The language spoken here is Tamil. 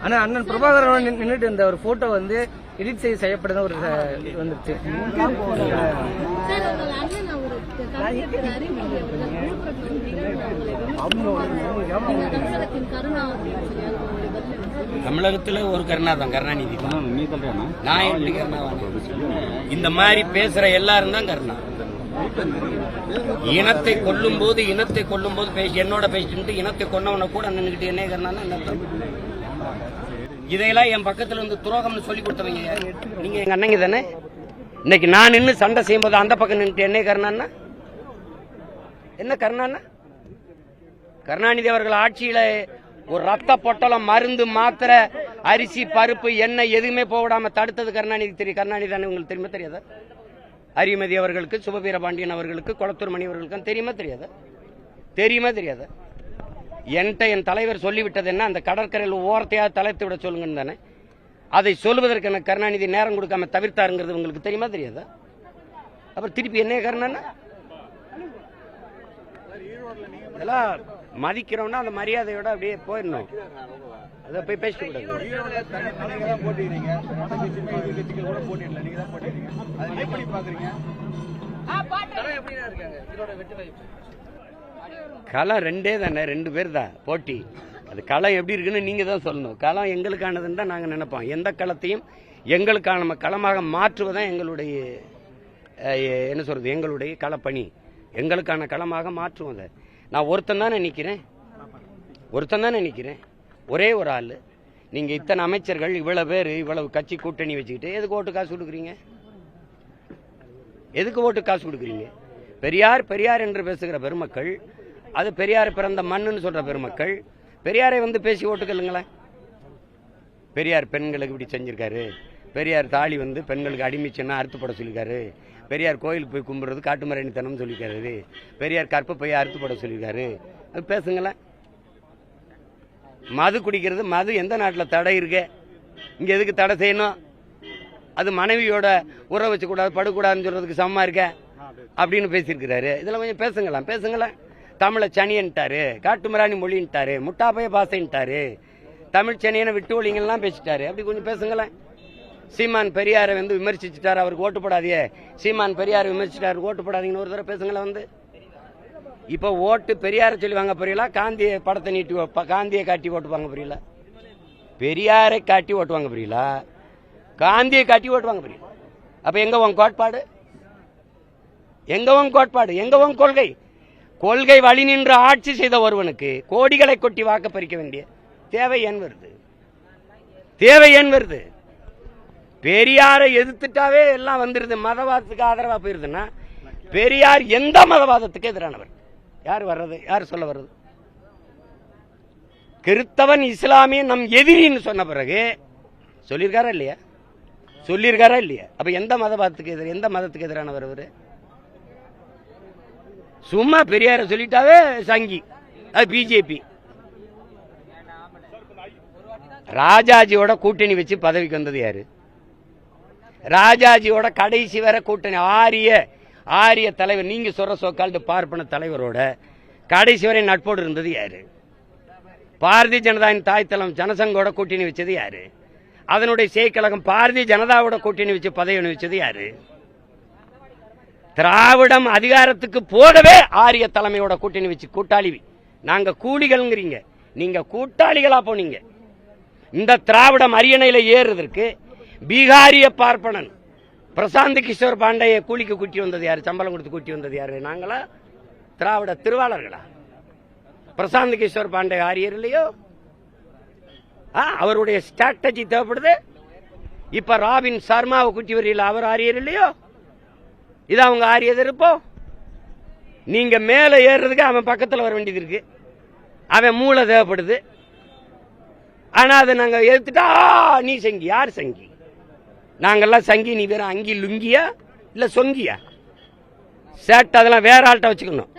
ஆனா அண்ணன் பிரபாகரன் நின்றுட்டு இருந்த ஒரு போட்டோ வந்து எடிட் செய்யப்படுத ஒரு வந்துச்சு. தமிழகத்துல ஒரு கருணா தான், கருணாநிதி தான். நான் எப்படி கருணா? இந்த மாதிரி பேசுற எல்லாரும் தான் கருணா. இனத்தை கொல்லும் போது என்னோட பேசிட்டு இனத்தை கொன்னவனை கூட நின்றுகிட்டு என்ன கருணான்னு என்ன இதையெல்லாம் என் பக்கத்துல இருந்து துரோகம்னு சொல்லி கொடுத்தவங்க நீங்க எங்க அண்ணங்க தானே. இன்னைக்கு நான் நின்று சண்டை செய்யும் போது அந்த பக்கம் நின்றுட்டு என்ன கருணான்னா என்ன கருணான்னா? கருணாநிதி அவர்கள் ஆட்சியில ஒரு ரத்த பொட்டலம், மருந்து, மாத்திரை, அரிசி, பருப்பு, எண்ணெய் எதுவுமே போடாம தடுத்தது கருணாநிதி. தெரியும் கருணாநிதி தானே உங்களுக்கு தெரியுமா தெரியாதா? அரிமதி அவர்களுக்கு, சுபவீரபாண்டியன் அவர்களுக்கு, குளத்தூர் மணி அவர்களுக்கு தெரியுமா தெரியாதா? என்கிட்ட என் தலைவர் சொல்லிவிட்டது என்ன, அந்த கடற்கரையில் ஓரத்தையாக தலைத்து விட சொல்லுங்கன்னு தானே. அதை சொல்வதற்கு எனக்கு கருணாநிதி நேரம் கொடுக்காம தவிர்த்தாருங்கிறது உங்களுக்கு தெரியுமா தெரியாதா? அப்புறம் திருப்பி என்ன கருணான்னா இதெல்லாம் மதிக்கிறோம்னா அந்த மரியாதையோட அப்படியே போயிடணும். அதை போய் பேசிட்டு கூடாது. களம் ரெண்டே தானே, 2 பேர் தான் போட்டி. அது களம் எப்படி இருக்குன்னு நீங்க தான் சொல்லணும். களம் எங்களுக்கானதுன்னு தான் நாங்கள் நினைப்போம். எந்த களத்தையும் எங்களுக்கான களமாக மாற்றுவதான் எங்களுடைய என்ன சொல்றது, எங்களுடைய களப்பணி. எங்களுக்கான களமாக மாற்றுவோம். அதை நான் ஒருத்தன் தானே நிற்கிறேன், ஒரே ஒரு ஆள். நீங்க இத்தனை அமைச்சர்கள், இவ்வளவு பேர், இவ்வளவு கட்சி கூட்டணி வச்சுக்கிட்டு எதுக்கு ஓட்டு காசு கொடுக்குறீங்க? பெரியார் என்று பேசுகிற பெருமக்கள், அது பெரியார் பிறந்த மண்ணுன்னு சொல்ற பெருமக்கள், பெரியாரை வந்து பேசி ஓட்டுக்கல்லுங்களேன். பெரியார் பெண்களுக்கு இப்படி செஞ்சிருக்காரு, பெரியார் தாலி வந்து பெண்களுக்கு அடிமைச்சுன்னா அறுத்துப்பட சொல்லியிருக்காரு, பெரியார் கோயிலுக்கு போய் கும்பிடுறது காட்டுமரணித்தனம் சொல்லியிருக்காரு, பெரியார் கற்பப்பையை அறுத்துப்பட சொல்லியிருக்காரு, அது பேசுங்களேன். மது குடிக்கிறது, மது எந்த நாட்டில் தடை இருக்கு? இங்க எதுக்கு தடை செய்யணும்? அது மனைவியோட உறவு வச்சுக்கூடாது, படுக்கூடாதுன்னு சொல்றதுக்கு சமமா இருக்க அப்படின்னு பேசியிருக்கிறாரு. இதெல்லாம் கொஞ்சம் பேசுங்களேன். தமிழை சனியன்ட்டாரு, காட்டுமிராணி மொழின்ட்டாரு, முட்டாப்பைய பாசைன்ட்டாரு, தமிழ் சனியனை விட்டு ஒழிங்கெல்லாம் பேசிட்டாரு. அப்படி கொஞ்சம் பேசுங்களேன். சீமான் பெரியாரை வந்து விமர்சிச்சுட்டாரு, அவருக்கு ஓட்டு போடாதே. சீமான் பெரியாரை விமர்சிச்சிட்டாரு, ஓட்டு போடாதீங்கன்னு ஒரு தடவை பேசுங்களேன். வந்து இப்ப ஓட்டு பெரியாரை சொல்லி வாங்க புரியல, காந்திய படத்தை நீட்டி காந்தியை காட்டி ஓட்டு வாங்க புரியல, பெரியாரை காட்டி ஓட்டு வாங்க புரியல, காந்தியை காட்டி ஓட்டு வாங்க புரியல. அப்ப எங்க உன் கோட்பாடு? எங்க உன் கொள்கை வழி நின்று ஆட்சி செய்த ஒருவனுக்கு கோடிகளை கொட்டி வாக்க பறிக்க வேண்டிய தேவை ஏன் வருது? பெரியாரை எதிர்த்துட்டாவே எல்லாம் வந்துருது. மதவாதத்துக்கு ஆதரவா போயிருதுன்னா பெரியார் எந்த மதவாதத்துக்கு எதிரானவர்? யார் சொல்ல வர்றது? கிறிஸ்தவன் இஸ்லாமிய நம் எதிரின்னு சொன்ன பிறகு சொல்லியிருக்காரா இல்லையா? அப்ப எந்த மதத்துக்கு எதிரானவர் அவரு? சும்மா பெரியார சொல்லிட்டாவே சங்கி, அது பிஜேபி. ராஜாஜியோட கூட்டணி வச்சு பதவிக்கு வந்தது யாரு? ராஜாஜியோட கடைசி வரை கூட்டணி, ஆரிய தலைவர், நீங்க சொல்ற சோக்கால்டு பார்ப்பன தலைவரோட கடைசி வரை நட்போடு இருந்தது யாரு? பாரதிய ஜனதாவின் தாய்த்தலம் ஜனசங்கோட கூட்டணி வச்சது யாரு? அதனுடைய செயற்கழகம் பாரதிய ஜனதாவோட கூட்டணி வச்சு பதவி வச்சது யாரு? திராவிடம் அதிகாரத்துக்கு போகவே ஆரிய தலைமையோட கூட்டணி வச்சு கூட்டாளி. நாங்க கூலிகள்ங்கிறீங்க, நீங்க கூட்டாளிகளா போனீங்க. இந்த திராவிடம் அரியணையில ஏறுவதற்கு பீகாரிய பார்ப்பனன் பிரசாந்த் கிஷோர் பாண்டைய கூலிக்கு கூட்டி வந்தது யாரு? சம்பளம் கொடுத்து கூட்டி வந்தது யாரு? நாங்களா? திராவிட திருவாளர்களா? பிரசாந்த் கிஷோர் பாண்டே ஆரியர் இல்லையோ? அவருடைய ஸ்ட்ராட்டஜி தேவைப்படுது. இப்ப ராபின் சர்மாவை கூட்டி வரீங்களா, அவர் ஆரியர் இல்லையோ? இது அவங்க ஆரியது இருப்போம். நீங்க மேல ஏறுறதுக்கு அவன் பக்கத்தில் வர வேண்டியது இருக்கு, அவன் மூளை தேவைப்படுது. ஆனா அதை நாங்க எடுத்துட்டா நீ சங்கி. யார் சங்கி? நாங்கெல்லாம் சங்கி, நீ வேற அங்கி லுங்கியா இல்ல சொங்கியா? சேட் அதெல்லாம் வேற ஆள்கிட்ட வச்சுக்கணும்.